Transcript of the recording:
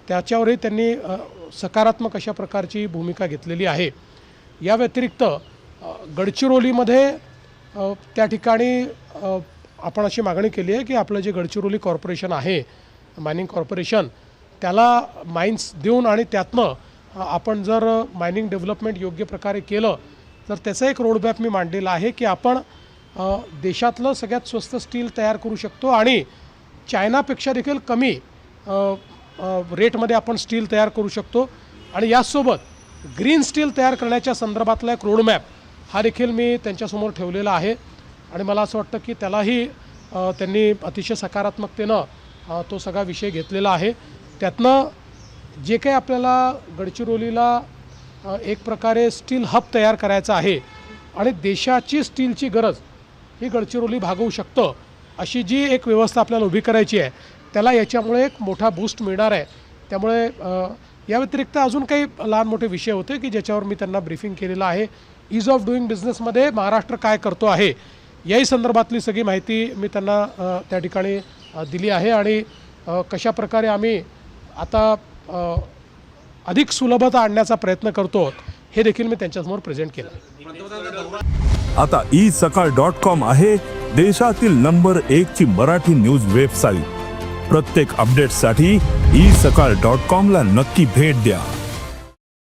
त्याच्यावरही त्यांनी सकारात्मक अशा प्रकारची भूमिका घेतलेली आहे। या व्यतिरिक्त गडचिरोलीमध्ये त्या ठिकाणी आपण अशी मागणी केली आहे की आपलं जे गडचिरोली कॉर्पोरेशन आहे, मायनिंग कॉर्पोरेशन, त्याला माइन्स देऊन आणि त्यातनं आपण जर मायनिंग डेव्हलपमेंट योग्य प्रकारे केलं तर त्याचा एक रोडमॅप मी मांडलेला आहे की आपण देशातलं सगळ्यात स्वस्त स्टील तयार करू शकतो आणि चायनापेक्षा देखील कमी रेटमध्ये आपण स्टील तयार करू शकतो। आणि यासोबत ग्रीन स्टील तयार करण्याच्या संदर्भातला एक रोडमॅप हा देखील मी त्यांच्यासमोर ठेवलेला आहे आणि मला असं वाटतं की त्यालाही त्यांनी अतिशय सकारात्मकतेनं तो सगळा विषय घेतलेला आहे। त्यातनं जे काही आपल्याला गडचिरोलीला एक प्रकारे स्टील हब तयार करायचा आहे आणि देशाची स्टीलची गरज ही गडचिरोली भागवू शकतं अशी जी एक व्यवस्था आपल्याला उभी करायची आहे, त्याला याच्यामुळे एक मोठा बूस्ट मिळणार आहे। त्यामुळे या व्यतिरिक्त अजून काही लहान मोठे विषय होते की ज्याच्यावर मी त्यांना ब्रीफिंग केलेलं आहे। ईज ऑफ डुईंग बिझनेसमध्ये महाराष्ट्र काय करतो आहे याही संदर्भातली सगळी माहिती मी त्यांना त्या ठिकाणी दिली आहे आणि कशा प्रकारे आम्ही आता अधिक सुलभता आणण्याचा प्रयत्न करतो हे देखील मी त्यांच्यासमोर प्रेझेंट केलं। आता isakal.com आहे देशातील नंबर 1 ची मराठी न्यूज वेबसाईट। प्रत्येक अपडेटसाठी isakal.com ला नक्की भेट द्या।